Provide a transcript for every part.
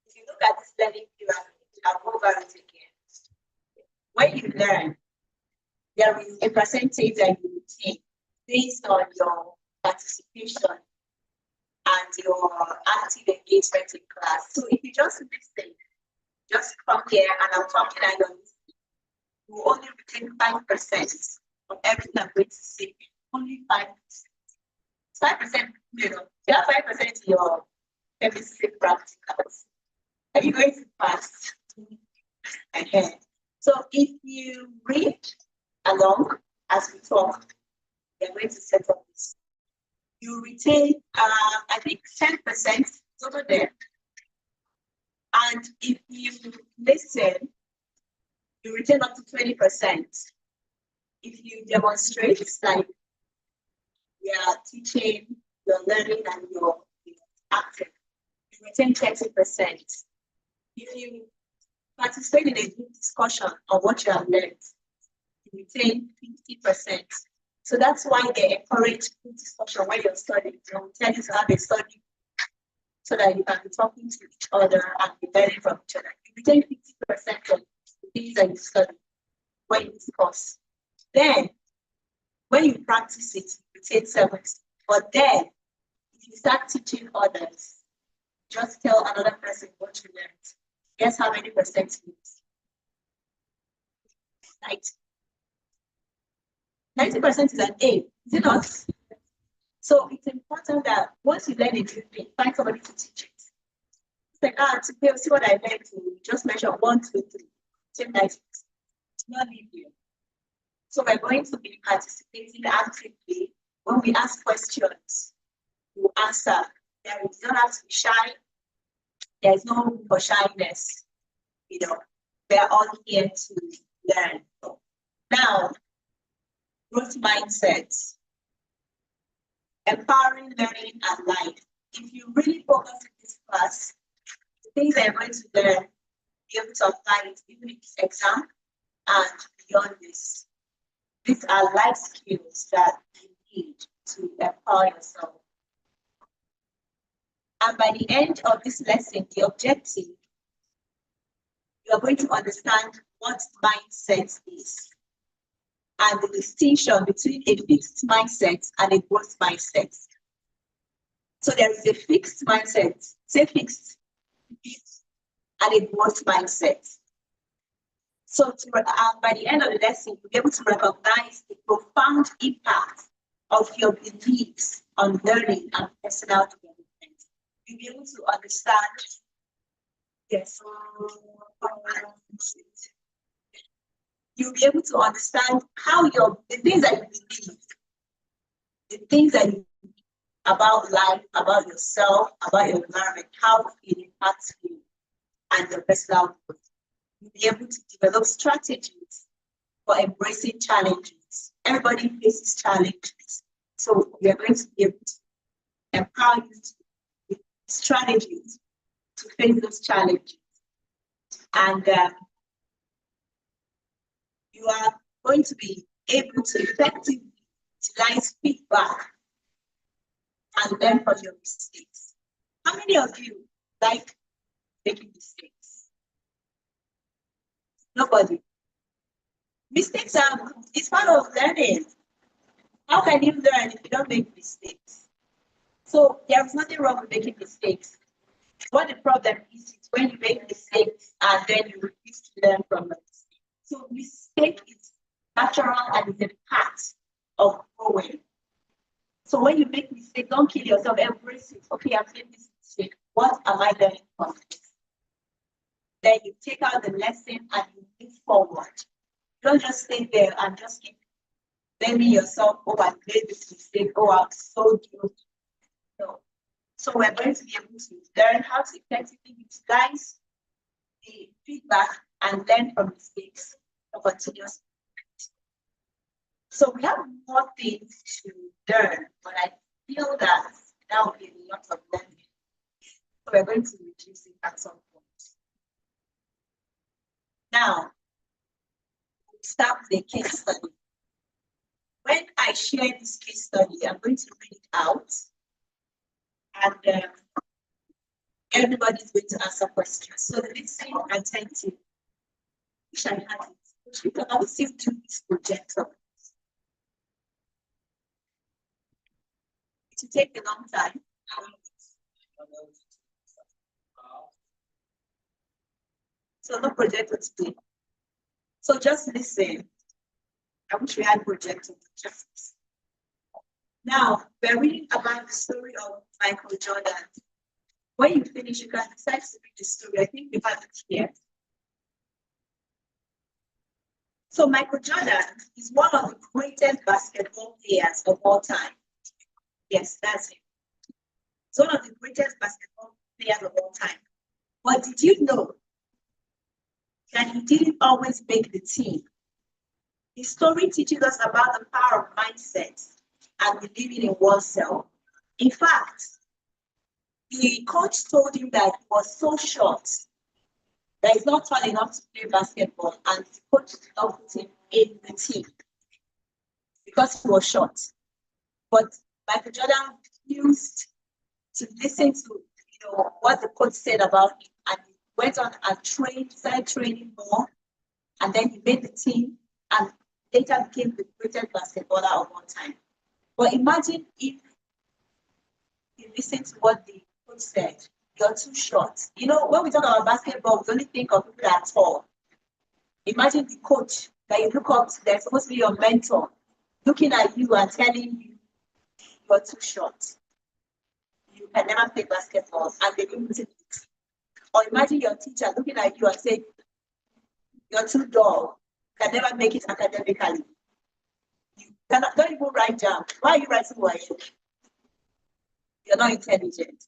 if you look at this learning pyramid, I'll go over it again. When you learn, there is a percentage that you retain based on your participation and your active engagement in class. So if you just listen, just come here and I'm talking and you're listening, you only retain 5% of everything I'm going to say. Only 5%. 5%, you know, you have 5% in your chemistry practicals. Are you going to pass ahead? So if you read along as we talk, you're going to set up this. You retain, I think, 10% over there. And if you listen, you retain up to 20%. If you demonstrate, like we are teaching, you're learning, and you're active, you retain 30%. If you participate in a group discussion on what you have learned, you retain 50%. So that's why they encourage group discussion when you're studying. They will tell you to have a study so that you can be talking to each other and be learning from each other. You retain 50% of the things that you study when you discuss. Then, when you practice it, you retain 70%. But then, if you start teaching others, just tell another person what you learned. Guess how many percent you use? 90% is an A, is it not? So it's important that once you learn a new thing, find somebody to teach it. It's like, today, see what I learned. You just measure 1, 2, 3. Take 90%. Not leave you. So we're going to be participating actively. When we ask questions, you answer. You don't have to be shy. There is no room for shyness. You know, we're all here to learn. Now, growth mindset, empowering learning and life. If you really focus in this class, the things that you're going to learn, be able to apply it even in this exam and beyond this. These are life skills that you need to empower yourself. And by the end of this lesson, the objective, you are going to understand what mindset is and the distinction between a fixed mindset and a growth mindset. So there is a fixed mindset, say fixed, and a growth mindset. So by the end of the lesson, you'll be able to recognize the profound impact of your beliefs on learning and personal development. You'll be able to understand, yes, you'll be able to understand how the things that you believe, the things that you believe about life, about yourself, about your environment, how it impacts you and your personal growth. You'll be able to develop strategies for embracing challenges. Everybody faces challenges. So we are going to be able to empower you with strategies to face those challenges. And you are going to be able to effectively utilize feedback and learn from your mistakes. How many of you like making mistakes? Nobody. Mistakes it's part of learning. How can you learn if you don't make mistakes? So there's nothing wrong with making mistakes. What the problem is when you make mistakes and then you refuse to learn from them. So mistake is natural and is a part of growing. So when you make mistakes, don't kill yourself, embrace it. Okay, I've made this mistake. What am I learning from this? Then you take out the lesson and you move forward. Don't just stay there and just keep blaming yourself, oh, I made this mistake, oh, I'm so guilty. No. So we're going to be able to learn how to effectively utilize the feedback and learn from mistakes for continuous improvement. So we have more things to learn, but I feel that will be a lot of learning. So we're going to reduce it at some point. Now, we'll start the case study. When I share this case study, I'm going to read it out. And Everybody's going to answer questions. So listen attentive. Wish I had it. Because I will still do this projector. It will take a long time. So no projector today. So just listen. I wish we had projector. Just listen. Now, we're reading about the story of Michael Jordan. When you finish, you can decide to read the story. I think we have it here. So Michael Jordan is one of the greatest basketball players of all time. Yes, that's him. He's one of the greatest basketball players of all time. But did you know that he didn't always make the team? His story teaches us about the power of mindset and believing in oneself. In fact, the coach told him that he was so short that he's not tall enough to play basketball, and the coach did not put him in the team because he was short. But Michael Jordan refused to listen to what the coach said about him, and he went on and started training more, and then he made the team and later became the greatest basketballer of all time. But imagine if you listen to what the coach said. You're too short. When we talk about basketball, we only think of people that are tall. Imagine the coach that you look up to, that's supposed to be your mentor, looking at you and telling you you're too short. You can never play basketball, and they didn't put it. Or imagine your teacher looking at you and saying, you're too dull, can never make it academically. You don't even write down. Why are you writing why you're not intelligent?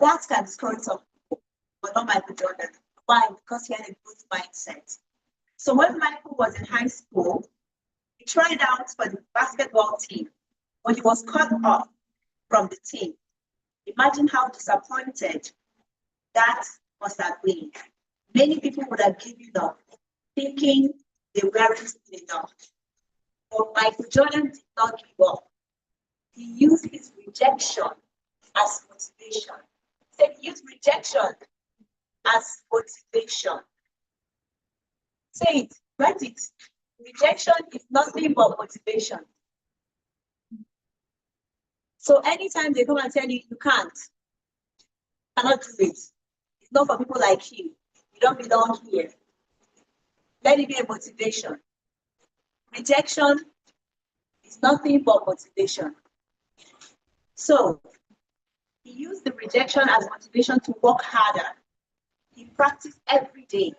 That can discourage some people, but not Michael Jordan. Why? Because he had a good mindset. So when Michael was in high school, he tried out for the basketball team, but he was cut off from the team. Imagine how disappointed that must have been. Many people would have given up, thinking they weren't enough. But Michael Jordan did not give up. He used his rejection as motivation. He said he used rejection as motivation. Say it, write it. Rejection is nothing but motivation. So anytime they come and tell you cannot do it. It's not for people like you. You don't belong here. Let it be a motivation. Rejection is nothing but motivation. So he used the rejection as motivation to work harder. He practiced every day,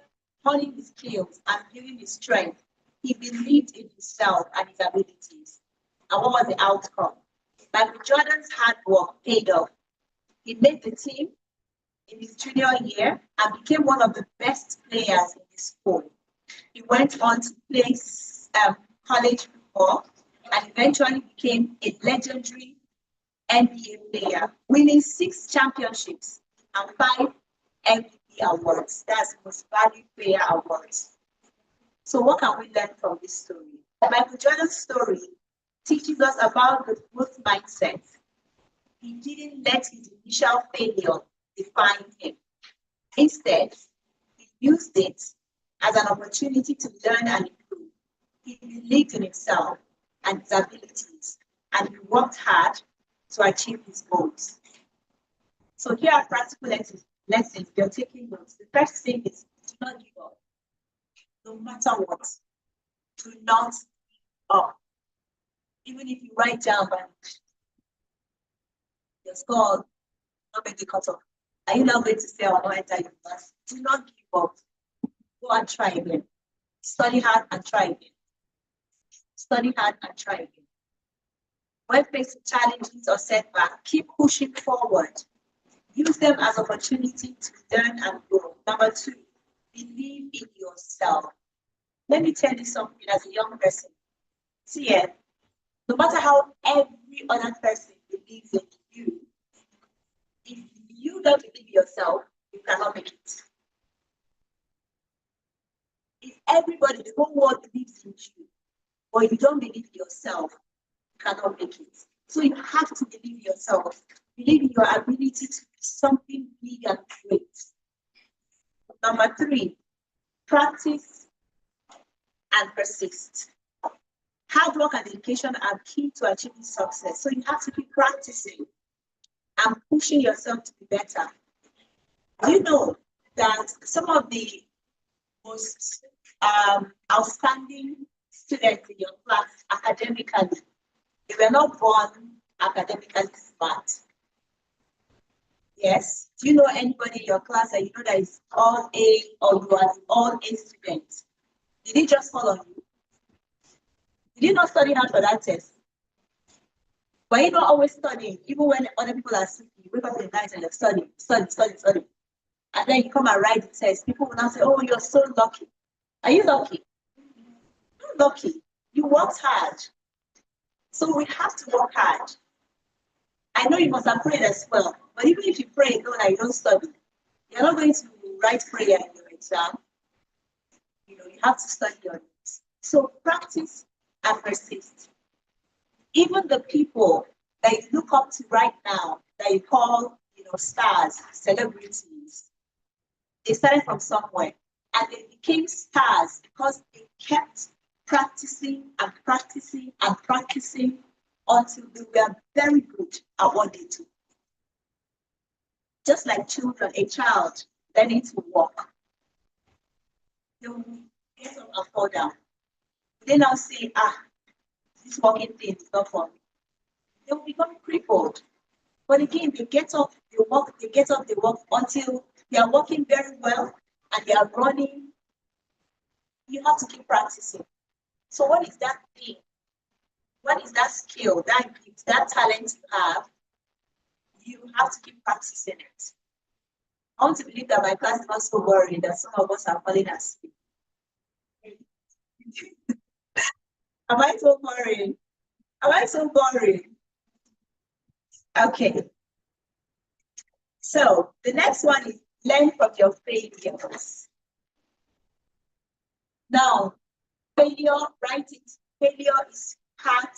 honing his skills and building his strength. He believed in himself and his abilities. And what was the outcome? Michael Jordan's hard work paid off. He made the team in his junior year and became one of the best players in his school. He went on to play college football and eventually became a legendary NBA player, winning 6 championships and 5 MVP awards. That's most valued player awards. So what can we learn from this story? Michael Jordan's story teaches us about the growth mindset. He didn't let his initial failure define him. Instead, he used it as an opportunity to learn and improve. He believed in himself and his abilities, and he worked hard to achieve his goals. So here are practical lessons you're taking notes. The first thing is do not give up. No matter what, do not give up. Even if you write down your score, not make the cutoff. Are you not going to say, "I'll not enter university"? Do not give up. Go and try again. Study hard and try again. Study hard and try again. When faced with challenges or setbacks, keep pushing forward. Use them as opportunity to learn and grow. Number 2, believe in yourself. Let me tell you something as a young person. See, no matter how every other person believes in you, if you don't believe in yourself, you cannot make it. If everybody, the whole world believes in you, but you don't believe in yourself, you cannot make it. So you have to believe yourself, believe in your ability to do something big and great. Number 3, practice and persist. Hard work and dedication are key to achieving success. So you have to keep practicing and pushing yourself to be better. Do you know that some of the most outstanding students in your class academically, they were not born academically smart? Yes. Do you know anybody in your class that you know that is all A or you are an all A student? Did it just fall on you? Did you not study hard for that test? But you're not always studying, even when other people are sleeping. You wake up in the night and you're studying. And then you come and write the test. People will now say, oh, you're so lucky. Are you lucky? Not lucky. You worked hard. So we have to work hard. I know you must have prayed as well, but even if you pray, know that you don't study, you're not going to write prayer in your exam. You have to study on it. So practice and persist. Even the people that you look up to right now, that you call, stars, celebrities, they started from somewhere and they became stars because they kept practicing and practicing and practicing until they were very good at what they do. Just like children, a child learning to walk, they will get up and fall down. They now say, this walking thing is not for me. They will become crippled. But again, they get up, they walk, they get up, they walk until they are walking very well and they are running. You have to keep practicing. So what is that thing? What is that skill, that gift, that talent you have? You have to keep practicing it. I want to believe that my class is not so boring that some of us are falling asleep. Am I so boring? Am I so boring? Okay. So the next one is learn from your failures. Now, failure, write it. Failure is part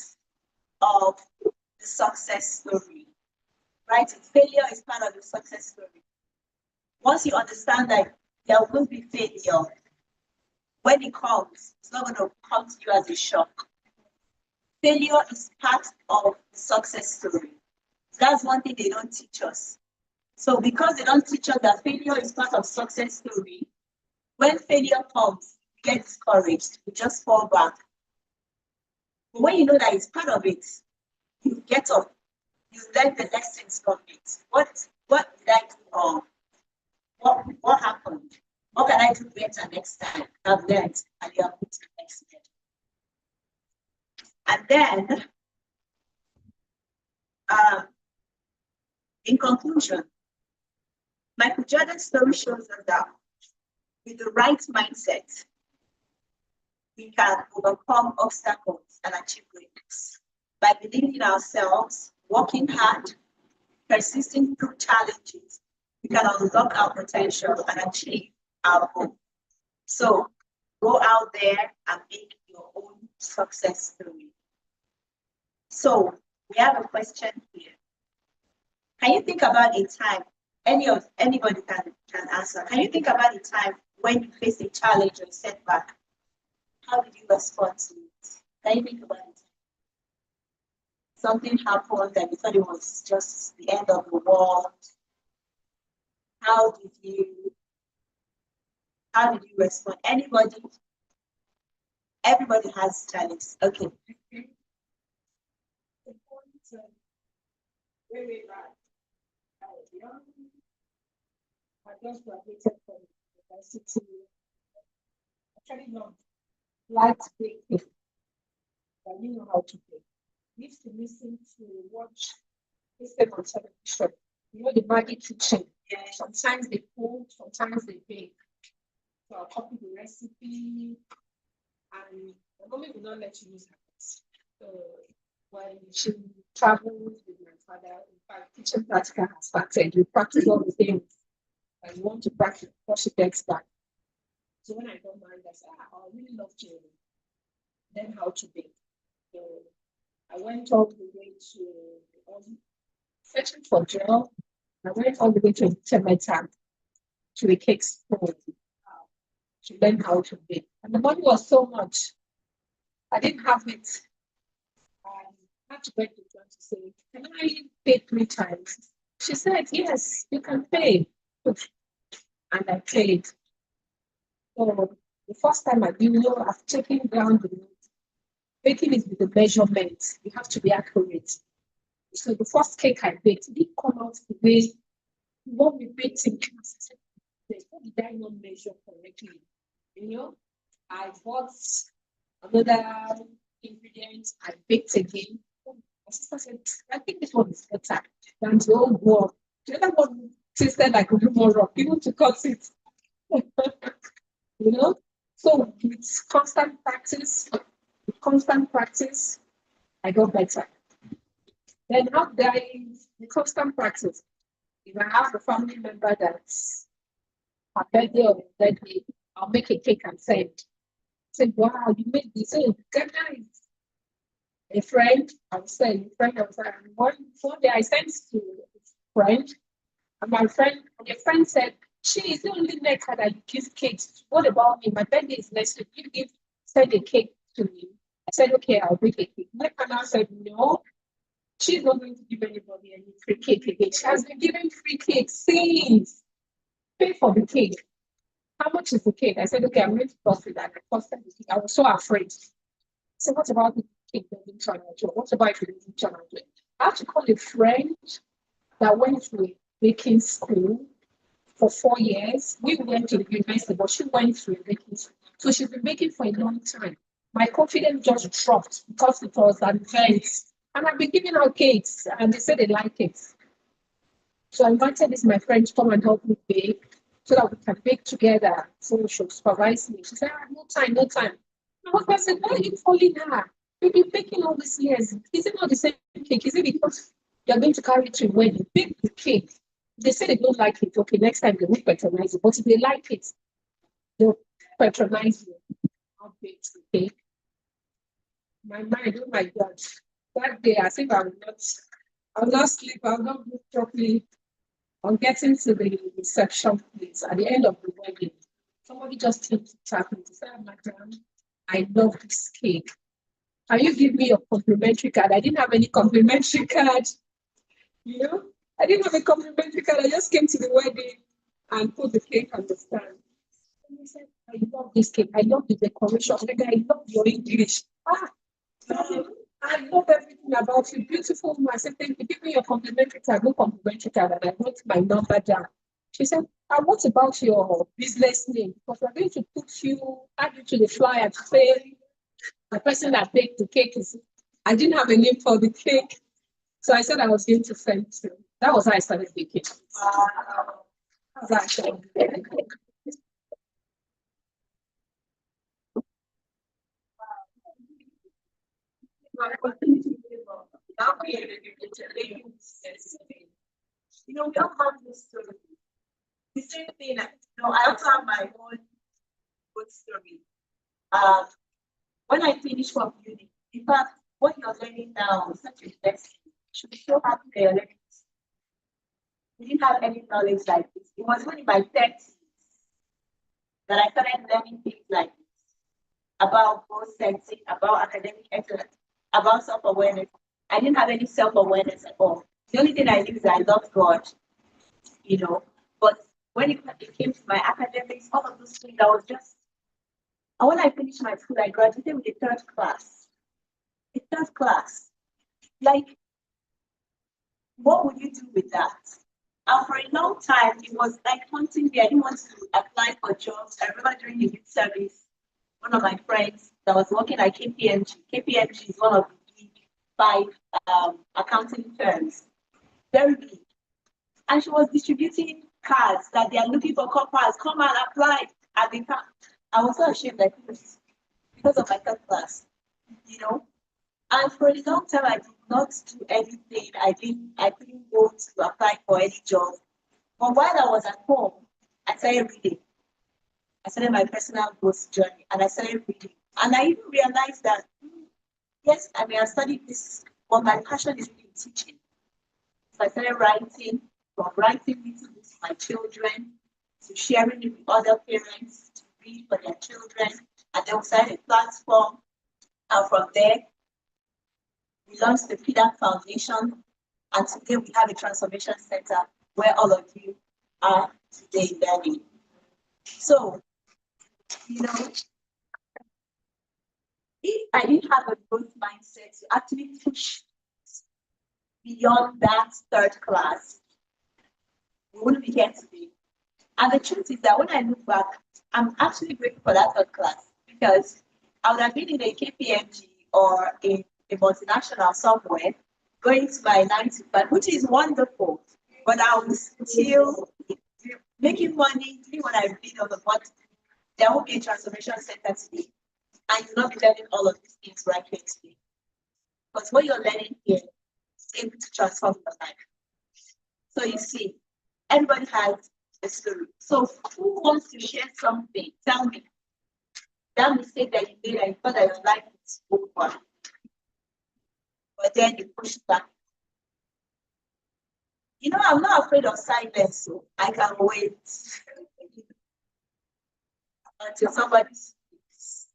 of the success story. Right? Failure is part of the success story. Once you understand that there will be failure, when it comes, it's not going to come to you as a shock. Failure is part of the success story. That's one thing they don't teach us. So because they don't teach us that failure is part of success story, when failure comes, you get discouraged, you just fall back. But when you know that it's part of it, you get up, you learn the lessons from it. What did I do wrong? What happened? What can I do better next time? I've learned, and you are moving to the next step. And then, in conclusion, Michael Jordan's story shows us that with the right mindset, we can overcome obstacles and achieve greatness. By believing in ourselves, working hard, persisting through challenges, we can unlock our potential and achieve our goal. So go out there and make your own success story. So we have a question here. Can you think about a time, anybody can answer, can you think about a time when you faced a challenge or a setback? How did you respond to it? Can you think about it? Something happened and you thought it was just the end of the world. How did you respond? Anybody? Everybody has challenges. Okay. Very bad. I was young. I just graduated from university. Actually, not like to play, but you know how to play. We used to listen to watch instead on television. You know the magic kitchen. Yeah. Sometimes they cook, sometimes they bake. So I'll copy the recipe, and the mommy will not let you use her hands. So when she travels with my father, in fact, kitchen practical has started. We practice all the things that you want to practice before she gets back. So when I got married, I said, I really love to learn how to bake. So I went all the way to searching for job. I went all the way to Temeta to a cake school to learn how to bake. And the money was so much. I didn't have it. I had to beg the girl to say, can I pay 3 times? She said, yes, you can pay. And I paid. So the first time I did, I've taken down the note. Baking is with the measurements. You have to be accurate. So the first cake I baked didn't come out the way what we baked in class. What did I not measure correctly? I bought another ingredient, I baked again. My sister said, I think this one is better than the old one. The other one tasted like a little more rough, even to cut it. So with constant practice, I got better. Then after the constant practice, if I have a family member that's a birthday or a birthday, I'll make a cake and send. Say, wow, you made this. Oh, Ghana is a friend. I was saying, one day I sent to a friend, and my friend, the friend said, she is the only maker that you give cakes. What about me? My birthday is next week. You send a cake to me. I said, okay, I'll bake a cake. My partner said, no, she's not going to give anybody any free cake again. She has been giving free cake since. Pay for the cake. How much is the cake? I said, okay, I'm going to cost it. And I costed the cake. I was so afraid. So what about the cake that didn't turn out? What about if it didn't turn out? I have to call a friend that went to a baking school for 4 years. We went to the university, but she went to a baking school. So she's been baking for a long time. My confidence just dropped because it was an event. And I've been giving out cakes, and they said they like it. So I invited my friend to come and help me bake so that we can bake together. So she'll supervise me. She said, no time, no time. My husband said, why are you calling her? You've been baking all these years. Is it not the same cake? Is it because you're going to carry it to a wedding? Bake the cake. They say they don't like it. Okay, next time they won't patronize it. But if they like it, they'll patronize you. I'll bake the cake. My mind, oh my God. That day, I think I'll not sleep, I'll not move properly. On getting to the reception place at the end of the wedding, somebody just came to tap me to say, Madam, I love this cake. Can you give me a complimentary card? I didn't have any complimentary card. I didn't have a complimentary card. I just came to the wedding and put the cake on the stand. And he said, I love this cake. I love the decoration. I love your English. I love everything about you. Beautiful woman. I said, thank you. Give me your complimentary card. No complimentary card. And I wrote my number down. She said, what about your business name? Because we're going to add you to the flyer to say the person that baked the cake is. I didn't have a name for the cake. So I said I was going to send to. That was how I started baking. Wow. That's how I started baking. We all have this story. The same thing, I also have my own good story. When I finished from uni, in fact, what you're learning now is such a blessing. You should be so happy that you're learning this. We didn't have any knowledge like this. It was only by 30s that I started learning things like this about goal setting, about academic excellence, about self-awareness. I didn't have any self-awareness at all. The only thing I knew is that I loved God, But when it came to my academics, all of those things, and when I finished my school, I graduated with a third class. A third class. Like, what would you do with that? And for a long time, it was like haunting me. I didn't want to apply for jobs. I remember during the youth service, one of my friends that was working at KPMG. KPMG is one of the big 5 accounting firms. Very big. And she was distributing cards that they are looking for coppers. Come and apply. I was so ashamed because of my third class, And for a long time, I did not do anything. I couldn't go to apply for any job. But while I was at home, I started reading. I started my personal growth journey, and I started reading. And I even realized that yes, I mean, I studied this, but my passion is really teaching. So I started writing, from writing little books to my children, to sharing it with other parents to read for their children. And then we started a platform. And from there, we launched the PDAC Foundation. And today we have a transformation center where all of you are today learning. So, you know, if I didn't have a growth mindset to actually push beyond that third class, we wouldn't be here today. And the truth is that when I look back, I'm actually grateful for that third class because I would have been in a KPMG or a multinational somewhere going to my 9 to 5, which is wonderful, but I was still making money, doing what I did on the month. There will be a transformation center today, and you'll not be learning all of these things right here today. Because what you're learning here is able to transform your life. So you see, everybody has a story. So who wants to share something? Tell me. That mistake that you made, I thought that your life is over. But then you push back. You know, I'm not afraid of silence, so I can wait until somebody speaks.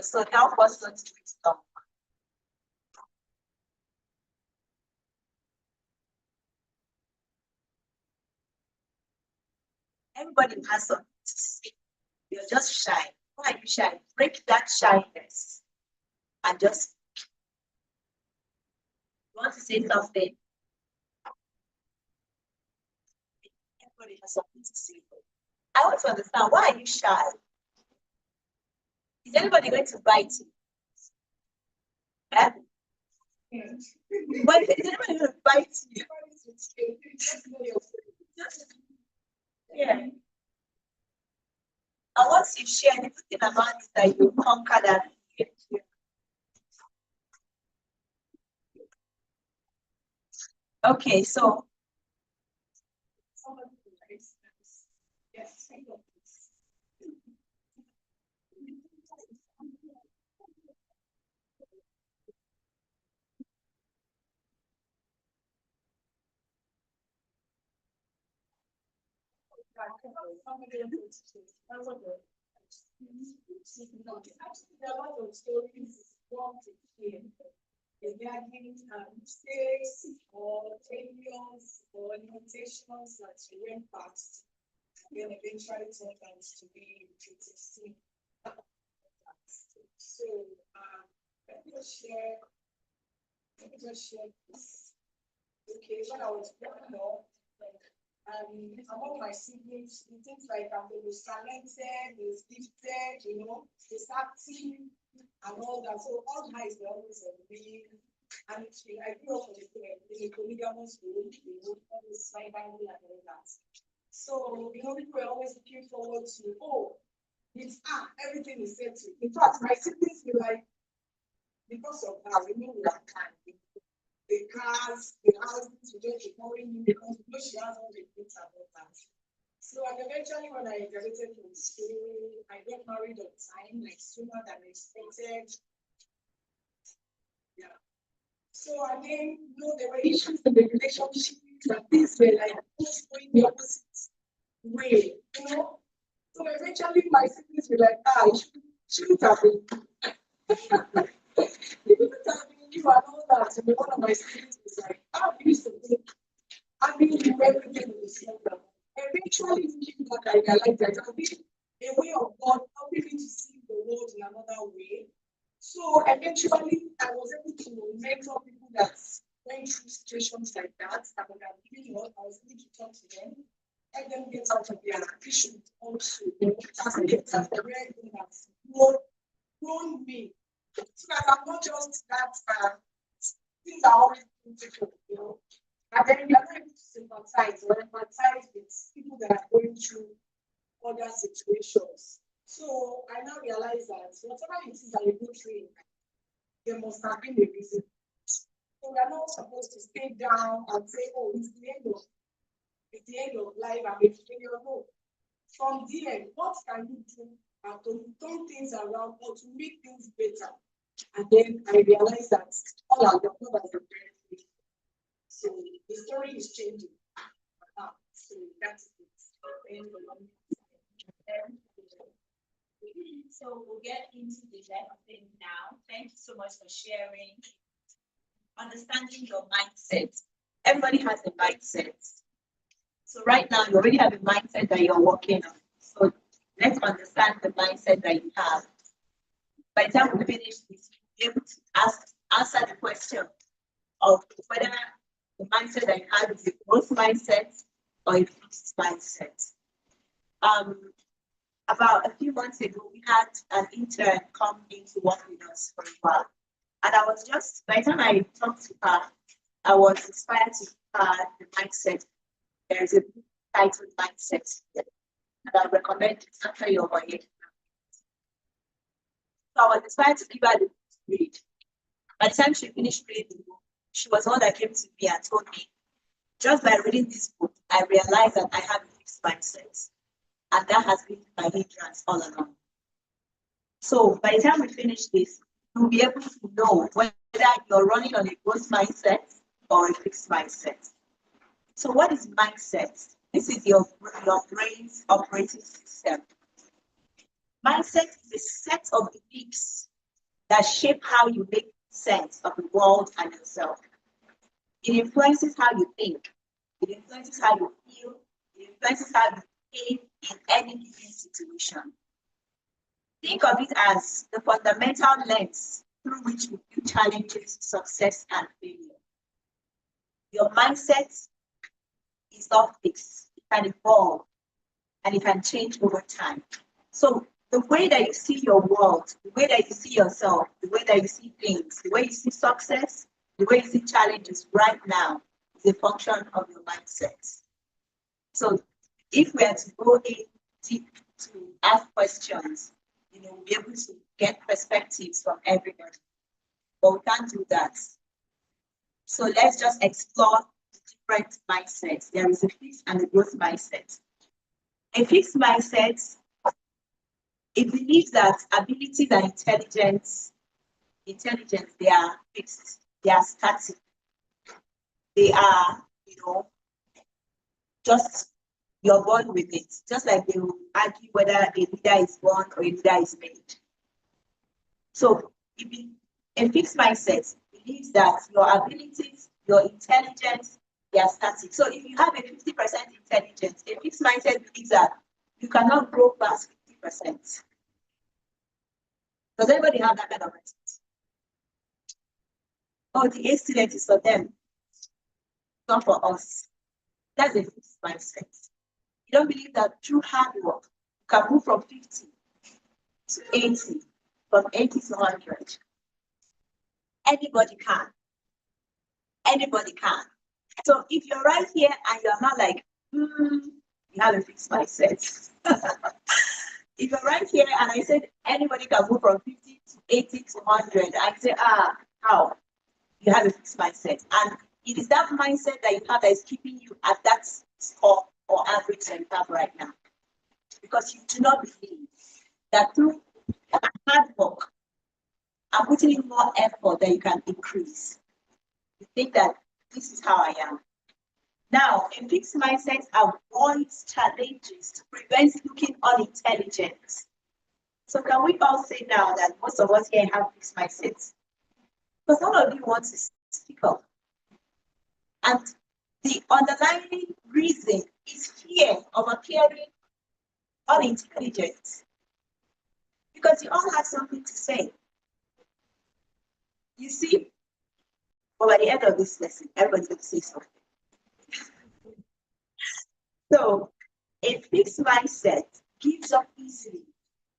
So help us not to stop. Everybody has something to say. You're just shy. Why are you shy? Break that shyness and just want to say something. Everybody has something to say. I want to understand, why are you shy? Is anybody going to bite you? Eh? But is anybody going to bite you? Yeah. And once you share, the good thing about it is that you conquer that. Okay, so yes. There are a lot of stories want to hear regarding mistakes or failures or limitations that you went past, then eventually turned out to be interesting. So let me just share this. Okay, when I was growing up, among my siblings, it seems like I'm the most talented, most gifted, most active, and all that. So all eyes were always on me. And I grew up in a polygamous home, always my Bible and all that. So, people were always looking forward to, it's everything is set to. In fact, my siblings were like, because of that, we know we are kind. The cars, the houses, we just ignoring you because we know she has all the things about that. So and eventually when I graduated from school, I got married on time, like sooner than expected. Yeah. So again, there were issues in the relationship, and things were like going the opposite way, So eventually my siblings were like, you shouldn't have been. You couldn't have been you and all that. And one of my siblings was like, you used to think, I mean, you everything in the center. Eventually, looking back, I realized that I've been a way of God helping me to see the world in another way. So eventually, I was able to mentor people that went through situations like that. I was able to talk to them, let them get out of their ambition also. That's the very thing that's grown me. So that I'm not just that things are always beautiful, And then you're not able to sympathize or empathize with people that are going through other situations. So I now realize that whatever it is that you go through, there must have been a reason. So we are not supposed to stay down and say, it's the end of life, I'm a failure. No. From there, what can you do and to turn things around or to make things better. And then I realized that all our love as a parent. So the story is changing. So that's it. So we'll get into the next thing now. Thank you so much for sharing. Understanding your mindset. Everybody has a mindset. So right now you already have a mindset that you're working on. So let's understand the mindset that you have. By the time we finish this, you'll be able to answer the question of whether the mindset that you have is a growth mindset or a fixed mindset. About a few months ago, we had an intern come in to work with us for a while. And I was just, by the time I talked to her, I was inspired to give her the mindset. There is a book titled Mindset, and I recommend it after you're on it. So I was inspired to give her the book to read. By the time she finished reading the book, she was one that came to me and told me, just by reading this book, I realized that I have a fixed mindset. And that has been my hindrance all along. So by the time we finish this, you'll be able to know whether you're running on a growth mindset or a fixed mindset. So what is mindset? This is your brain's operating system. Mindset is a set of beliefs that shape how you make sense of the world and yourself. It influences how you think. It influences how you feel. It influences how you behave in any given situation. Think of it as the fundamental lens through which you view challenges, success, and failure. Your mindset is not fixed. It can evolve and it can change over time. So the way that you see your world, the way that you see yourself, the way that you see things, the way you see success, the way you see challenges right now is a function of your mindset. So if we are to go in deep to ask questions, we'll be able to get perspectives from everybody. But we can't do that. So let's just explore the different mindsets. There is a fixed and a growth mindset. A fixed mindset, it believes that abilities and intelligence, they are fixed, they are static. They are, just you're born with it. Just like they will argue whether a leader is born or a leader is made. So a fixed mindset believes that your abilities, your intelligence, they are static. So if you have a 50% intelligence, a fixed mindset believes that you cannot grow past 50%. Does anybody have that kind of mindset? Oh, the A student is for them, not for us. That's a fixed mindset. You don't believe that through hard work, you can move from 50 to 80, from 80 to 100. Anybody can. Anybody can. So if you're right here and you're not like, you have a fixed mindset. If you're right here and I said anybody can move from 50 to 80 to 100, I say, how? You have a fixed mindset. And it is that mindset that you have that is keeping you at that score or average that you have right now. Because you do not believe that through hard work and putting in more effort that you can increase. You think that this is how I am. Now, a fixed mindset avoids challenges to prevent looking unintelligent. So can we all say now that most of us here have fixed mindsets? Because none of you want to speak up. And the underlying reason is fear of appearing unintelligent. Because you all have something to say. You see, but by the end of this lesson, everybody's going to say something. So, a fixed mindset gives up easily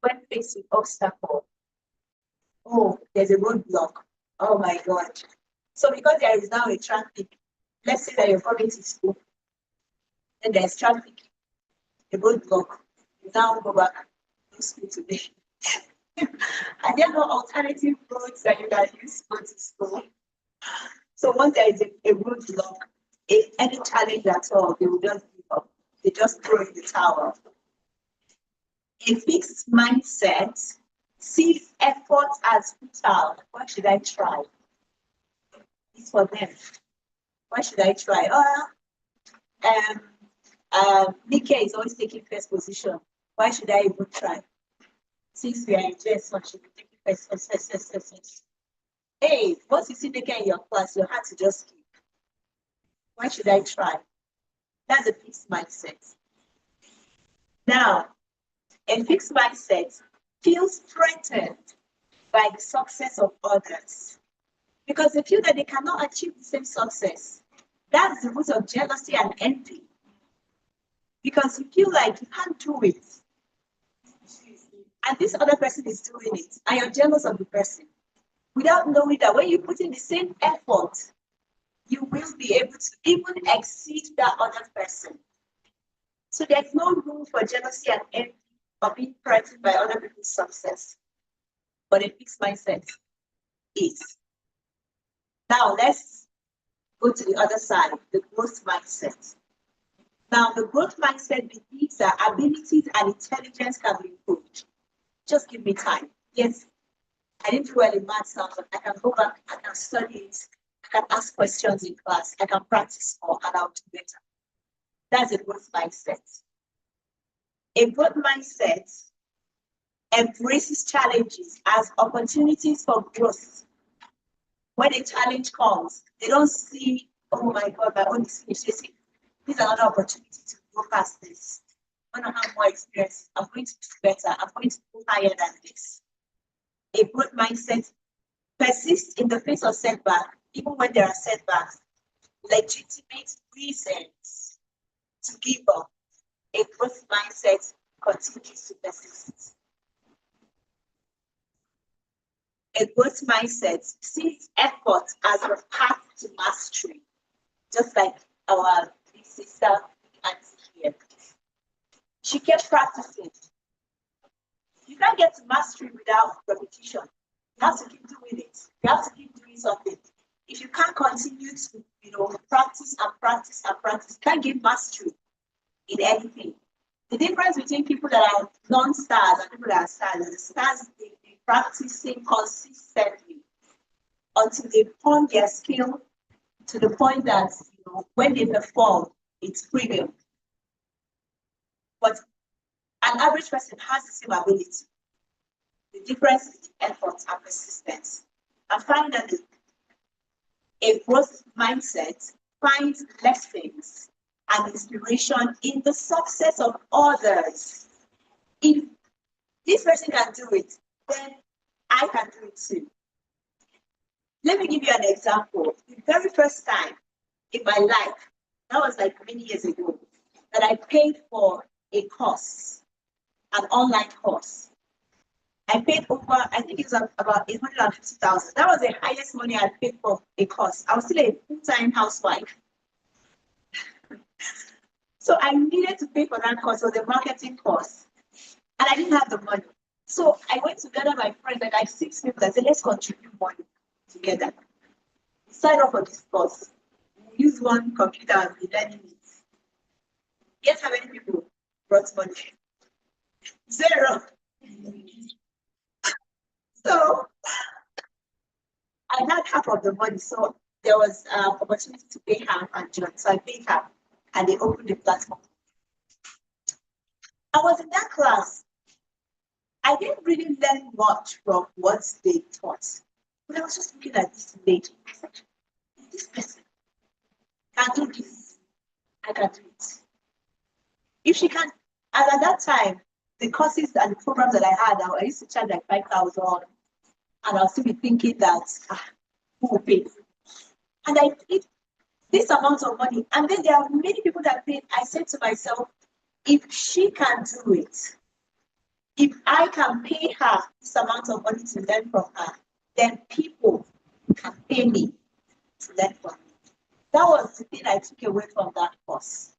when faced with obstacle. Oh, there's a roadblock. Oh my God. So because there is now a traffic, let's say that you're coming to school, and there's traffic, a roadblock, you now go back to school today. And there are no alternative roads that you can use to go to school. So once there is a roadblock, if any challenge at all, they will just give up. They just throw in the towel. A fixed mindset sees effort as futile. Why should I try? It's for them. Why should I try? Nike is always taking first position. Why should I even try? Since we are in JS, one should be taking first. Hey, once you see Nike in your class, your heart to just skip. Why should I try? That's a fixed mindset. Now, a fixed mindset feels threatened by the success of others because they feel that they cannot achieve the same success. That's the root of jealousy and envy. Because you feel like you can't do it. And this other person is doing it. And you're jealous of the person. Without knowing that when you put in the same effort, you will be able to even exceed that other person. So there's no room for jealousy and envy or being threatened by other people's success. But a fixed mindset is. Now let's go to the other side, the growth mindset. Now, the growth mindset believes that abilities and intelligence can be improved. Just give me time. Yes, I didn't do well in maths now, but I can go back, I can study it, I can ask questions in class, I can practice more, and I'll do better. That's a growth mindset. A growth mindset embraces challenges as opportunities for growth. When a challenge comes, they don't see, oh my God, my own is finished. They see, this is another opportunity to go past this. I'm going to have more experience. I'm going to do better. I'm going to go higher than this. A growth mindset persists in the face of setback, even when there are setbacks, legitimate reasons to give up. A growth mindset continues to persist. A growth mindset sees effort as a path to mastery, just like our big sister Auntie here. She kept practicing. You can't get to mastery without repetition. You have to keep doing it. You have to keep doing something. If you can't continue to, practice and practice and practice, you can't get mastery in anything. The difference between people that are non-stars and people that are stars is the stars, they practicing consistently until they hone their skill to the point that when they perform, it's premium. But an average person has the same ability. The difference is the effort and persistence. And finally, a growth mindset finds lessons and inspiration in the success of others. If this person can do it, then I can do it too. Let me give you an example. The very first time in my life, that was like many years ago, that I paid for a course, an online course. I paid over, I think it was about 850,000. That was the highest money I paid for a course. I was still a full-time housewife. So I needed to pay for that course, it was a marketing course. And I didn't have the money. So I went to gather my friends, like 6 people, I said, let's contribute money together. We signed up for this course. We use one computer and we learning it. Guess how many people brought money? 0. So I had half of the money, so there was opportunity to pay half and join. So I paid half, and they opened the platform. I was in that class. I didn't really learn much from what they taught, but I was just looking at this lady. I said, this person can do this, I can do it. If she can, and at that time, the courses and the programs that I had, I used to charge like 5,000, and I'll still be thinking that, who will pay? And I paid this amount of money, and then there are many people that paid. I said to myself, if she can do it, if I can pay her this amount of money to learn from her, then people can pay me to learn from me. That was the thing I took away from that course.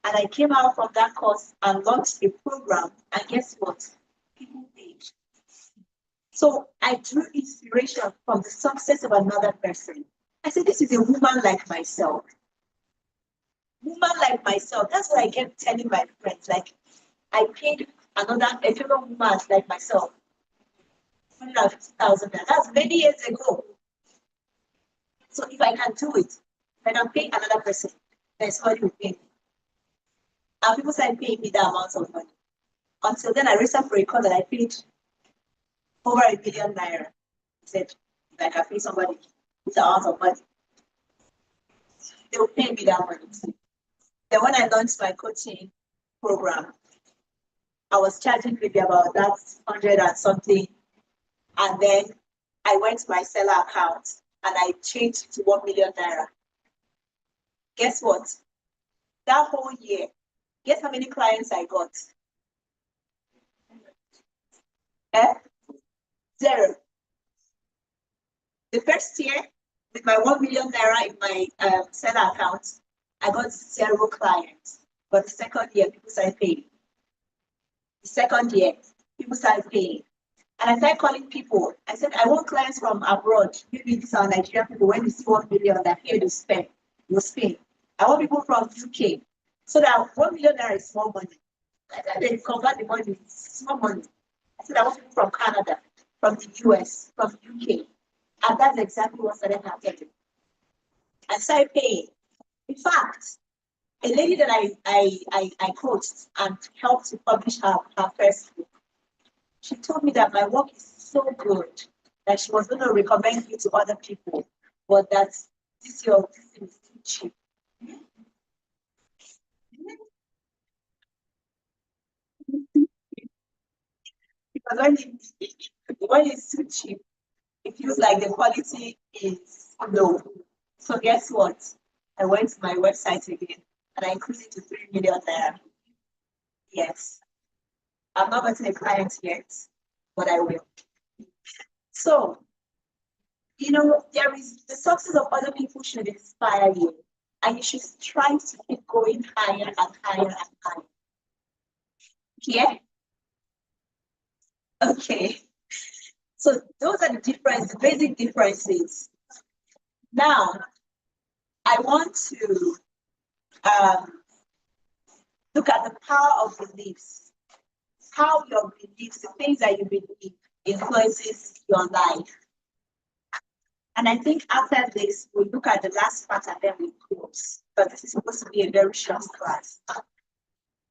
And I came out from that course and launched a program, and guess what? People paid. So I drew inspiration from the success of another person. I said, this is a woman like myself. Woman like myself. That's what I kept telling my friends. Like, I paid a fellow woman like myself, 150,000. That's many years ago. So if I can do it, when I'm paying another person, then somebody will pay me. And people started paying me that amount of money. Until then, I raised up for a call that I paid over ₦1 billion. I said, if I can pay somebody this amount of money, they will pay me that money. Then when I launched my coaching program, I was charging maybe about that 100 and something. And then I went to my seller account and I changed it to ₦1 million. Guess what? That whole year, guess how many clients I got? Zero. The first year, with my ₦1 million in my seller account, I got 0 clients. But the second year, people started paying. The second year, people started paying. And I started calling people. I said, I want clients from abroad. Maybe these are Nigerian people. When you see ₦1 million, they're here to spend. You spend. I want people from UK. So that ₦1 million is small money. I said, they convert the money, small money. I said, I want people from Canada, from the US, from the UK. And that's exactly what started happening. I started paying. In fact, a lady that I coached and helped to publish her first book, she told me that my work is so good that she was going to recommend me to other people, but that this thing is too cheap. Because when it's too cheap, it feels like the quality is low. So guess what? I went to my website again and I increased it to 3 million there. Yes. I'm not getting a client yet, but I will. So, there is the success of other people should inspire you. And you should try to keep going higher and higher and higher. Yeah? Okay. So those are the basic differences. Now, I want to look at the power of beliefs. How your beliefs, the things that you believe, influences your life. And I think after this, we'll look at the last part and then we'll close. But this is supposed to be a very short class.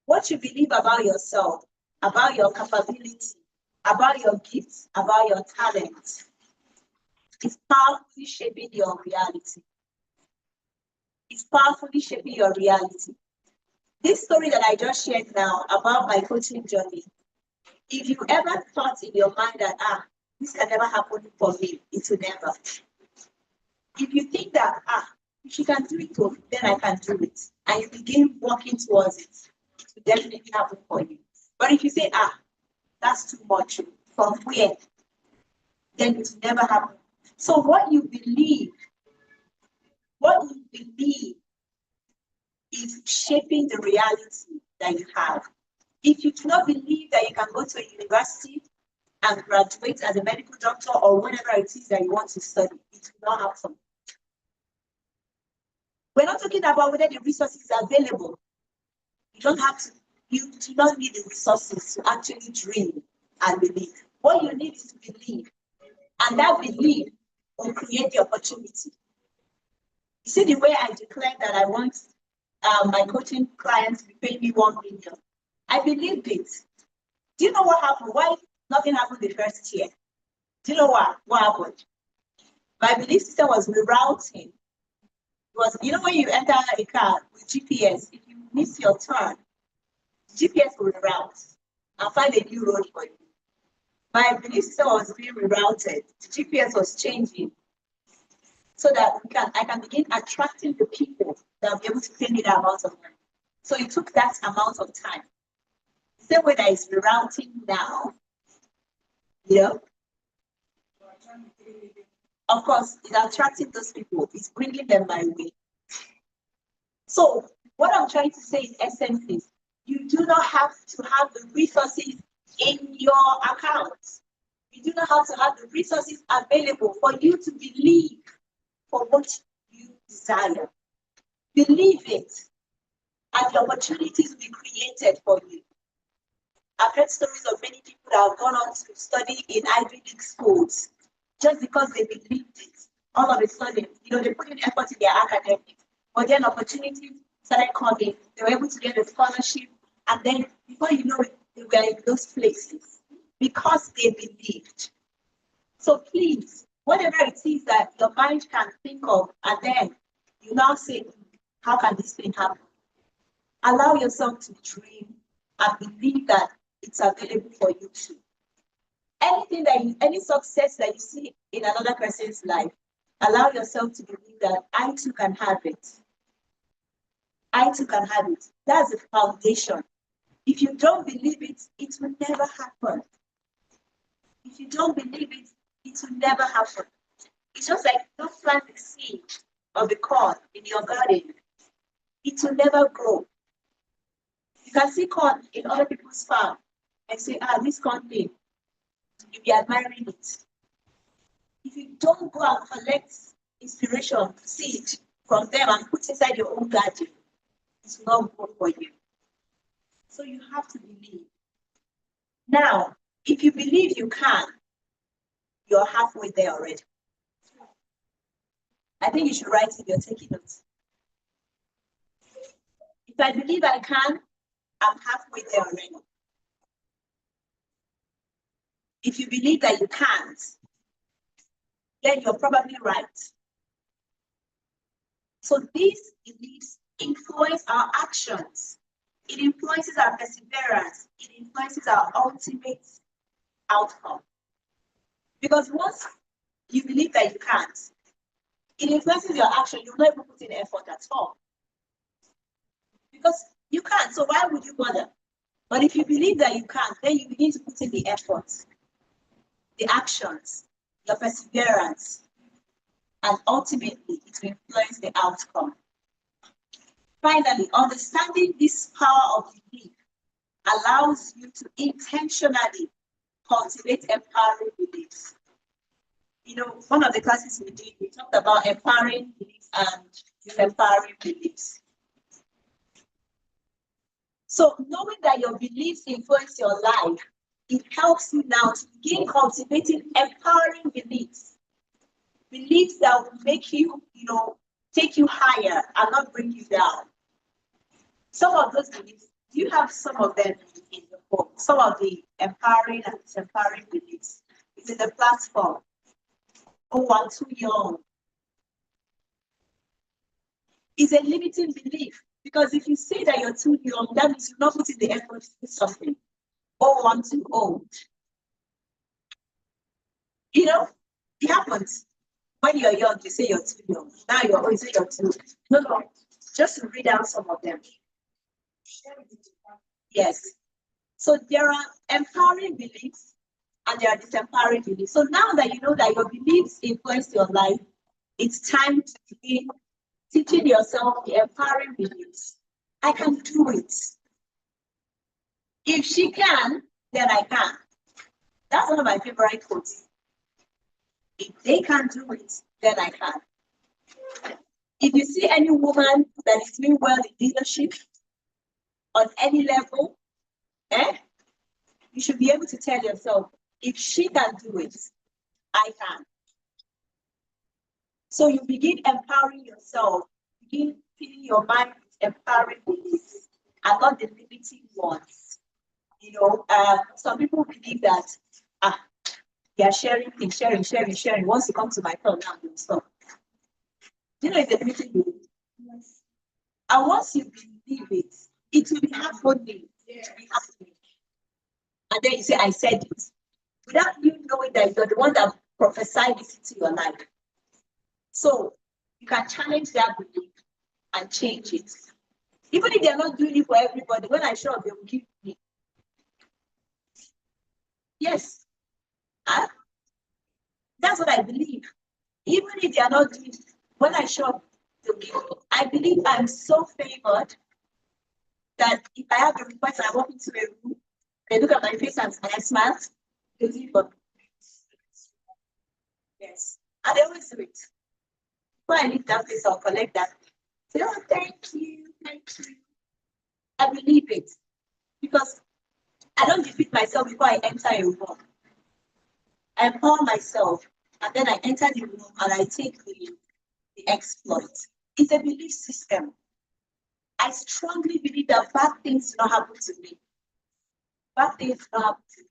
What you believe about yourself, about your capability, about your gifts, about your talents, is powerfully shaping your reality. It's powerfully shaping your reality. This story that I just shared now about my coaching journey, if you ever thought in your mind that, this can never happen for me, it will never. If you think that, if she can do it, then I can do it, and you begin working towards it, it will definitely happen for you. But if you say, that's too much, from where? Then it will never happen. So what you believe is shaping the reality that you have. If you do not believe that you can go to a university and graduate as a medical doctor or whatever it is that you want to study, it will not happen. We're not talking about whether the resources are available. You do not need the resources to actually dream and believe. What you need is to believe. And that belief will create the opportunity. You see the way I declared that I want my coaching clients to be paying me $1 million. I believed it. Do you know what happened? Why nothing happened the first year? Do you know what happened? My belief system was rerouting. When you enter a car with GPS, if you miss your turn, GPS will reroute and find a new road for you. My belief system was being rerouted. The GPS was changing so that I can begin attracting the people that will be able to pay me that amount of money. So it took that amount of time. The same way that it's rerouting now, of course, it's attracting those people. It's bringing them my way. So what I'm trying to say in essence is, you do not have to have the resources in your account. You do not have to have the resources available for you to believe for what you desire. Believe it, and the opportunities will be created for you. I've heard stories of many people that have gone on to study in Ivy League schools just because they believed it. All of a sudden, they put in effort in their academics, but then opportunities started coming. They were able to get a scholarship, and then before you know it, they were in those places because they believed. So please, whatever it is that your mind can think of, and then you now say, how can this thing happen? Allow yourself to dream and believe that it's available for you too. Any success that you see in another person's life, allow yourself to believe that I too can have it. I too can have it. That's the foundation. If you don't believe it, it will never happen. If you don't believe it, it will never happen. It's just like don't plant the seed of the corn in your garden. It will never grow. You can see corn in other people's farm and say, this corn thing, you'll be admiring it. If you don't go and collect inspiration, seed from them and put inside your own garden, it will not grow for you. So you have to believe. Now, if you believe you can, you're halfway there already. I think you should write it, you're taking notes. If I believe I can, I'm halfway there already. If you believe that you can't, then you're probably right. So these beliefs influence our actions. It influences our perseverance. It influences our ultimate outcome. Because once you believe that you can't, it influences your action. You'll not even put in effort at all. Because you can't, so why would you bother? But if you believe that you can't, then you begin to put in the effort, the actions, your perseverance, and ultimately it will influence the outcome. Finally, understanding this power of belief allows you to intentionally cultivate empowering beliefs. One of the classes we did, we talked about empowering beliefs and disempowering beliefs. So knowing that your beliefs influence your life, it helps you now to begin cultivating empowering beliefs. Beliefs that will make you, take you higher and not bring you down. Some of those beliefs, you have some of them in the book. Some of the empowering and disempowering beliefs. It's in the platform. Oh, I'm too young. It's a limiting belief. Because if you say that you're too young, that means you're not putting the effort to do something. Oh, I'm too old. It happens. When you're young, you say you're too young. Now you're always saying you're too. No. Just to read out some of them. Yes. So there are empowering beliefs and there are disempowering beliefs. So now that you know that your beliefs influence your life, it's time to begin teaching yourself the empowering beliefs. I can do it. If she can, then I can. That's one of my favorite quotes. If they can do it, then I can. If you see any woman that is doing well in leadership on any level, you should be able to tell yourself, if she can do it, I can. So you begin empowering yourself, begin filling your mind with empowering beliefs and not the limiting ones. Some people believe that they are sharing things, sharing. Once you come to my turn, now you stop. It's a limiting belief. Yes. And once you believe it, it will be happening. Yes. And then you say, I said it. Without you knowing that you're the one that prophesied this into your life. So you can challenge that belief and change it. Even if they're not doing it for everybody, when I show up, they will give me. Yes. That's what I believe. Even if they are not doing it, when I show up, they'll give me. I believe I'm so favored that if I have a request, I walk into a room, they look at my face and I smile, they give me. Yes. And they always do it. When I leave that place, I'll collect that. Say, oh, thank you. I believe it. Because I don't defeat myself before I enter a room. I empower myself, and then I enter the room and I take the exploit. It's a belief system. I strongly believe that bad things do not happen to me. Bad things do not happen to me.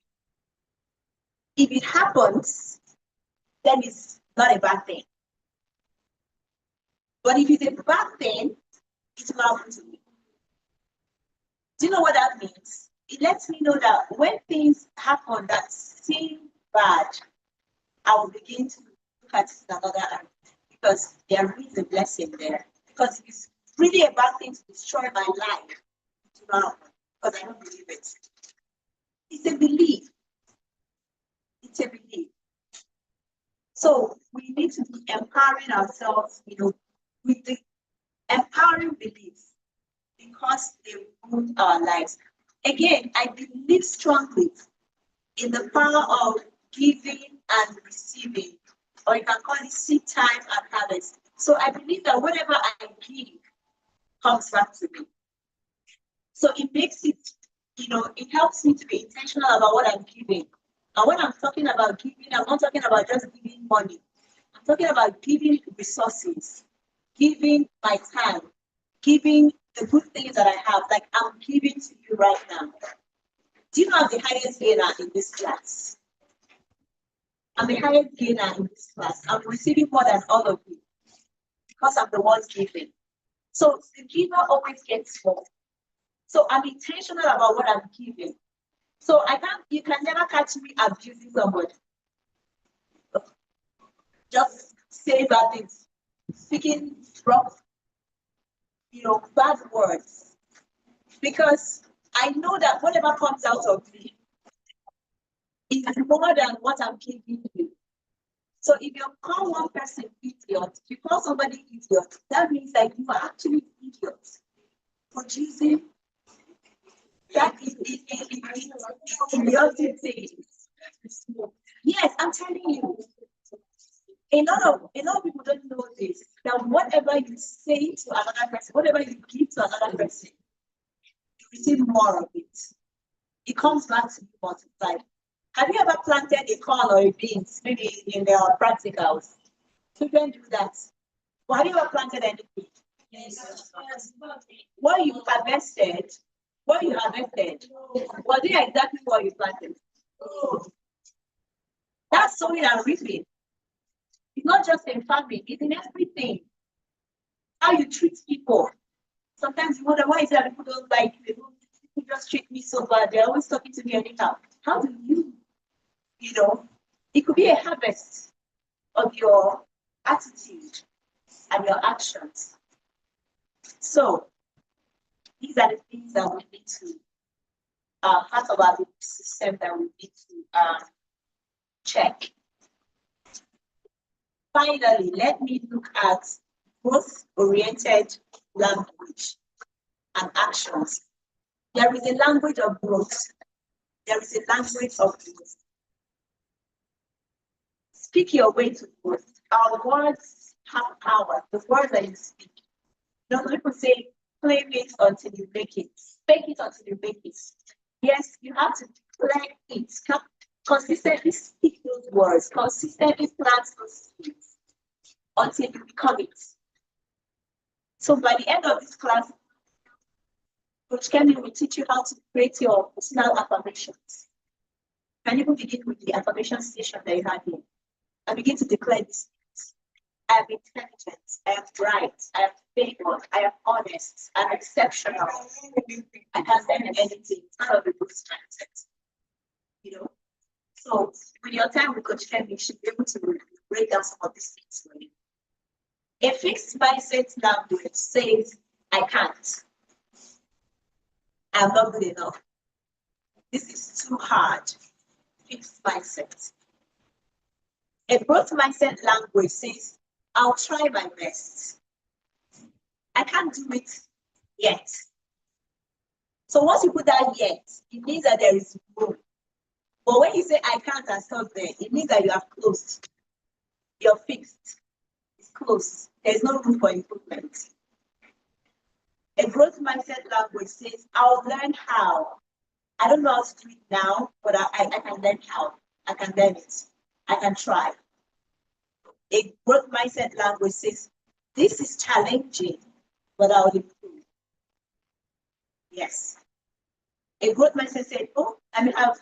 If it happens, then it's not a bad thing. But if it's a bad thing, it will happen to me. Do you know what that means? It lets me know that when things happen that seem bad, I will begin to look at it in another angle, because there is a blessing there. Because if it's really a bad thing to destroy my life, it will not happen, because I don't believe it. It's a belief. It's a belief. So we need to be empowering ourselves, with the empowering beliefs, because they rule our lives. Again, I believe strongly in the power of giving and receiving, or you can call it seed time and harvest. So I believe that whatever I give comes back to me. So it makes it, it helps me to be intentional about what I'm giving. And when I'm talking about giving, I'm not talking about just giving money. I'm talking about giving resources, giving my time, giving the good things that I have, like I'm giving to you right now. Do you know I'm the highest gainer in this class? I'm the highest gainer in this class. I'm receiving more than all of you because I'm the one giving. So the giver always gets more. So I'm intentional about what I'm giving. So you can never catch me abusing somebody. Just say bad things, speaking rough, bad words. Because I know that whatever comes out of me is more than what I'm giving you. So if you call one person idiot, if you call somebody idiot, that means that you are actually idiots. Producing that is idiotic. Yes, I'm telling you. A lot of people don't know this. That whatever you say to another person, whatever you give to another person, you receive more of it. It comes back to you multiplied. Have you ever planted a corn or a beans, maybe in their practicals? Children do that. Well, have you ever planted anything? Yes. What you harvested, was it exactly what you planted? That's sowing and reaping. It's not just in farming, it's in everything. How you treat people. Sometimes you wonder, why is it that people don't like you? People just treat me so bad. They're always talking to me anyhow. How do you, it could be a harvest of your attitude and your actions. So these are the things that we need to, part of our system that we need to check. Finally, let me look at growth-oriented language and actions. There is a language of growth. There is a language of growth. Speak your way to growth. Our words have power. The words that you speak. People say, claim it until you make it. Speak it until you make it. Yes, you have to declare it. Consistently speak those words. Consistently plant those seeds until you become it. So by the end of this class, Coach Kenny will teach you how to create your personal affirmations. You can even begin with the affirmation station that you have here. And begin to declare this. I am intelligent, I am bright, I am favored, I am honest, I am exceptional. I can learn anything. None of the books mindset. So with your time with Coach Kenny, you should be able to break down some of these things for you. A fixed mindset language says, I can't. I'm not good enough. This is too hard. Fixed mindset. A growth mindset language says, I'll try my best. I can't do it yet. So once you put that yet, it means that there is room. But when you say I can't and stop there, it means that you have closed. You're fixed. It's closed. There's no room for improvement. A growth mindset language says, I'll learn how. I don't know how to do it now, but I can learn how. I can learn it. I can try. A growth mindset language says, this is challenging, but I'll improve. Yes. A growth mindset said, oh, I may have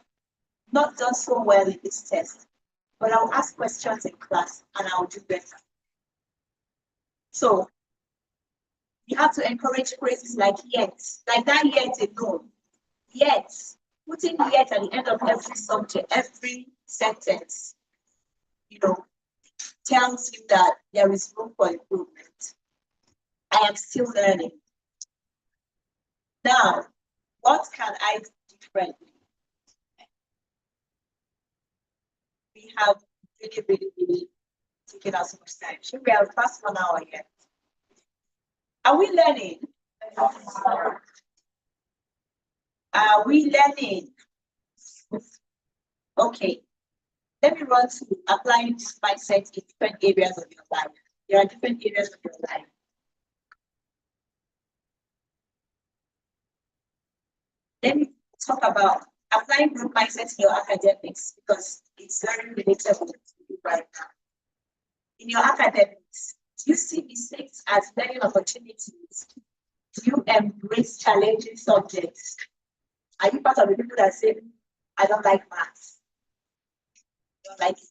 not done so well in this test, but I'll ask questions in class and I'll do better. So you have to encourage phrases like yet, like that yet alone. Yet, putting yet at the end of every subject, every sentence, tells you that there is room for improvement. I am still learning. Now, what can I do differently? We have really taken us so much time. Should we have past 1 hour yet? Are we learning? Are we learning? Okay. Let me run through applying this mindset in different areas of your life. There are different areas of your life. Let me talk about applying growth mindset in your academics because it's very relatable to you right now. In your academics, do you see mistakes as learning opportunities? Do you embrace challenging subjects? Are you part of the people that say, I don't like maths? I don't like it.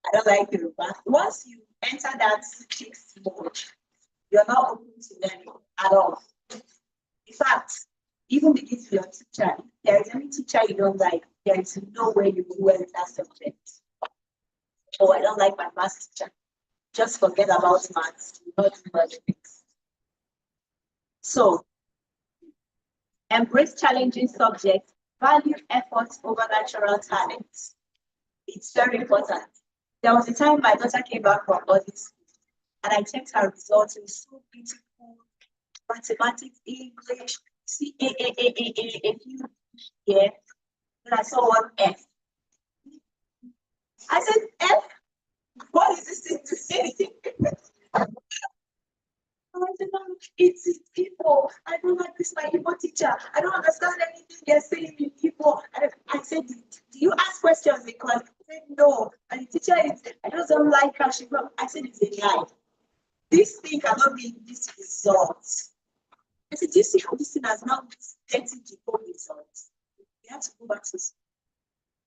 I don't like it. But once you enter that fixed mode, you're not open to learning at all. In fact, even begin with your teacher. If there is any teacher you don't like, there is no way you will well in that subject. Oh, I don't like my math teacher. Just forget about maths. Do not do much things. So, embrace challenging subjects. Value efforts over natural talents. It's very important. There was a time my daughter came back from boarding school, and I checked her results. It was so beautiful. Mathematics, English, a few here. Then I saw one F. I said, F? What is this thing to say? It's people. I don't like this, my Igbo teacher. I don't understand anything they're saying in Igbo. I said, do you ask questions? Because I said, no. And the teacher is, I just don't like her. I said, it's a lie. This thing cannot be this result. I said, do you see how this thing has now getting the whole results? We have to go back to school.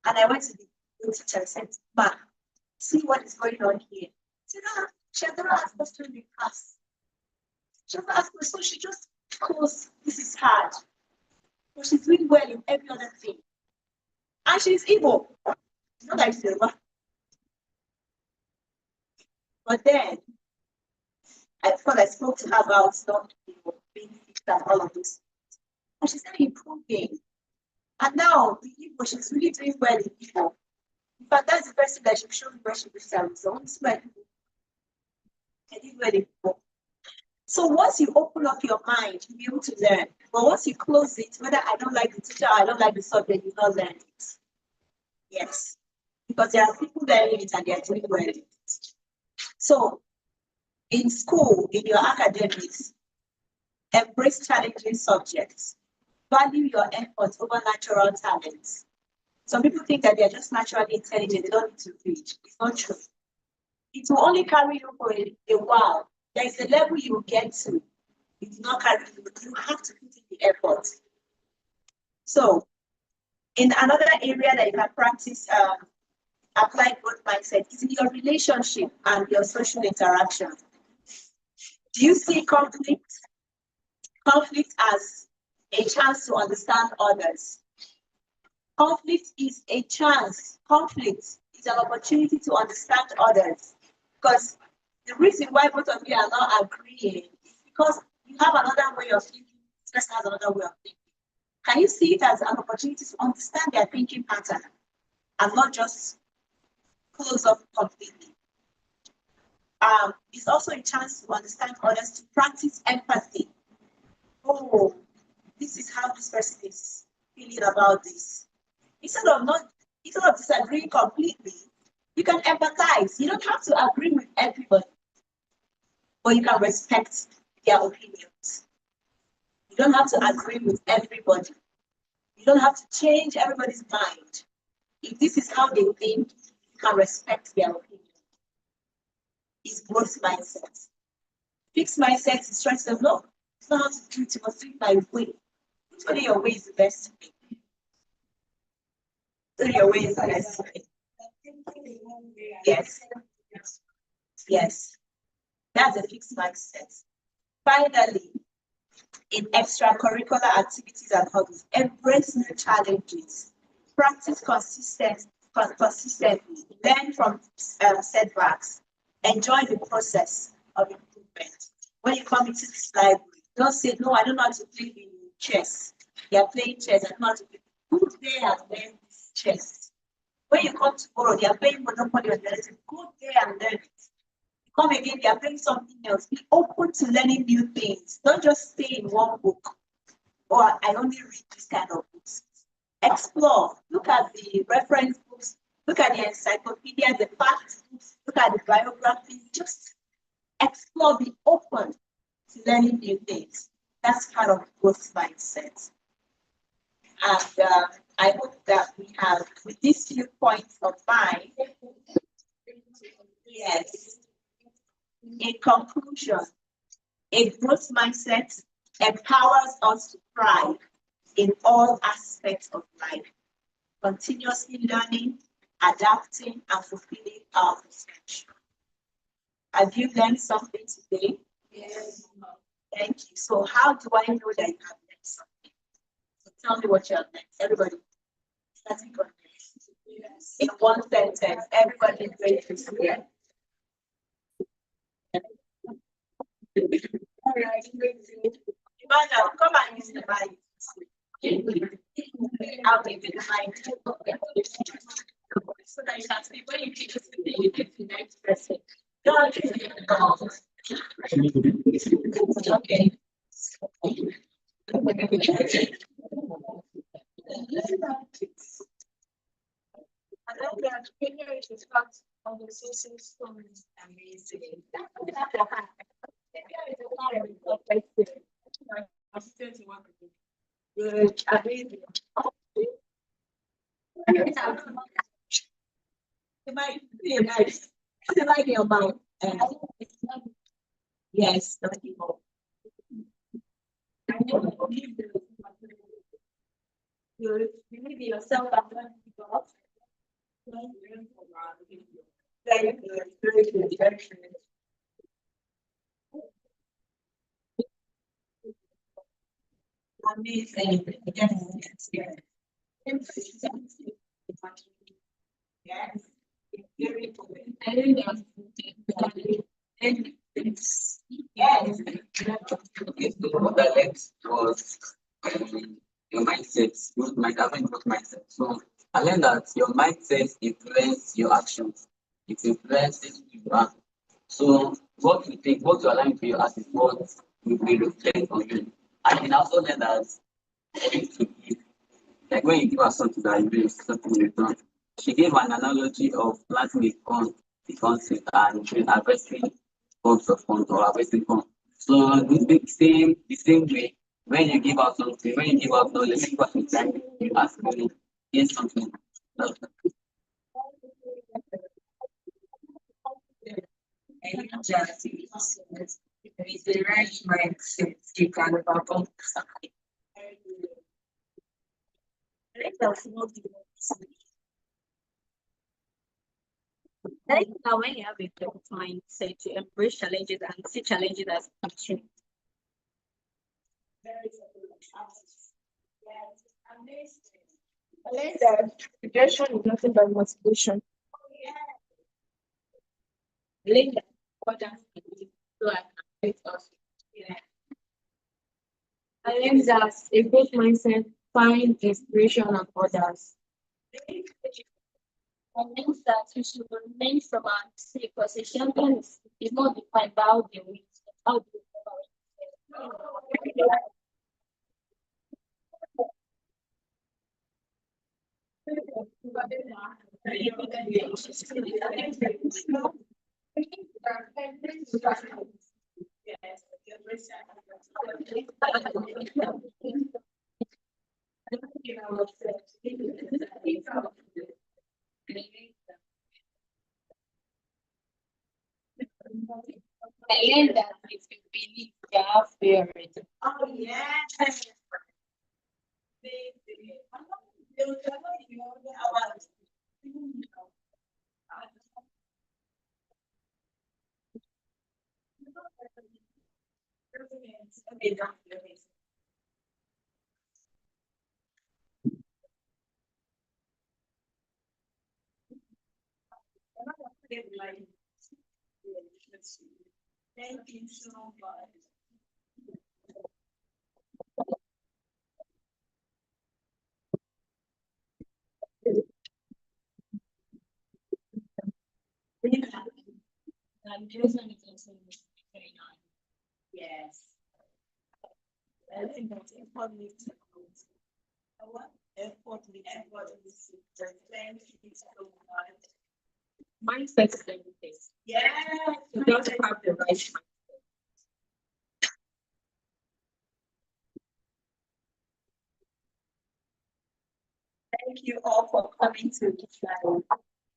And I went to the teacher and said, ma, see what is going on here. She said, no, she has never asked questions in class. She has asked questions, so she just goes, this is hard. But she's doing well in every other thing. And she's Igbo. Not like Silva. But then, I thought I spoke to her about not being fixed and all of this. And she's still improving. And now, the Igbo, she's really doing well in Igbo. In fact, that's the person that she showed me where she reached her results. I did well in Igbo. So once you open up your mind, you'll be able to learn. But once you close it, whether I don't like the teacher, I don't like the subject, you not learn it. Yes. Because there are people learning it and they are doing well in it. So in school, in your academics, embrace challenging subjects. Value your efforts over natural talents. Some people think that they're just naturally intelligent, they don't need to read. It's not true. It will only carry you for a while. There is a level you will get to. It will not carry you. You have to put in the effort. So, in another area that you can practice applied growth mindset is in your relationship and your social interaction. Do you see conflict? Conflict as a chance to understand others. Conflict is a chance. Conflict is an opportunity to understand others. Because the reason why both of you are not agreeing is because you have another way of thinking. This person has another way of thinking. Can you see it as an opportunity to understand their thinking pattern and not just close up completely? It's also a chance to understand others, to practice empathy. Oh, this is how this person is feeling about this. Instead of disagreeing completely, you can empathize. You don't have to agree with everybody, but you can respect their opinions. You don't have to agree with everybody. You don't have to change everybody's mind. If this is how they think, you can respect their opinion. It's growth mindset. Fixed mindset is trying to say, no, it's not how to do it, you must do it my way. Usually your way is the best way. So your way is the best way. Yes. Yes. That's a fixed mindset. Finally, in extracurricular activities and hobbies, embrace new challenges. Practice consistently. Learn from setbacks. Enjoy the process of improvement. When you come into this library, don't say, no, I don't know how to play the chess. You're playing chess, I don't know how to play. Go there and learn this chess. When you come tomorrow, you're playing Monopoly or anything. Go there and learn it. You come again, you're playing something else. Be open to learning new things. Don't just stay in one book. Or I only read this kind of books. Explore. Look at the reference books. Look at the encyclopedia, the fact books. Look at the biography. Just explore. Be open to learning new things. That's part of growth mindset. And I hope that we have, with these few points of mine, yes, in conclusion, a growth mindset empowers us to thrive in all aspects of life, continuously learning, adapting, and fulfilling our potential. Have you learned something today? Yes. Thank you. So how do I know that you have learned something? So tell me what you have learned. Everybody, starting from yes. In one sentence, everybody is going to say. All right. Emmanuel, come and use the mic. I'll give you the mic. So that you can speak. When you teach us the thing, you give the next person. Okay. And then we are continuing to start on the social stories. Amazing. Good. Amazing. It might be nice. It might be about yes, the people. You believe in yourself and learn people. Very good, very good, very good. Amazing. Yes, yes. Yes. Very good. Yes. Okay, so what I learned was your mindset, growth mindset, having growth mindset. So I learned that your mindset influences your actions. It influences who you are. So what you think, what you align with your as is what will reflect on you. I can also learn that like when you give us something that you do something in return. She gave an analogy of planting a corn, the concept and harvesting forms of corn or harvesting corn. So the same way, when you give out something, when you give out knowledge, people will thank you ask money, get something. Just with the right mindset, you can overcome something. I think that when you have a growth mindset, you embrace challenges and see challenges as opportunity. I learned that rejection is nothing but motivation. Link that important so I can fit us. Yeah. I learned that a growth mindset finds inspiration of others. I think that we should learn from our mistake because a champion is not defined by how they win, but how they Yes. I learned that if you believe you have favorite. Oh, yeah. Okay, don't feel it. Thank you so much. Yes. I think that's important. What? Effort is thank you so much. Mindset is everything. Yeah. You don't have the right mindset. Thank you all for coming to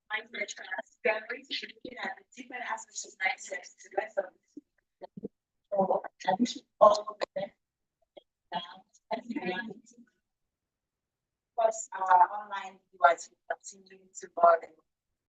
my first class. We are going to be looking at the different aspects of mindset to learn from all of them. Of course, our online viewers will continue to bother.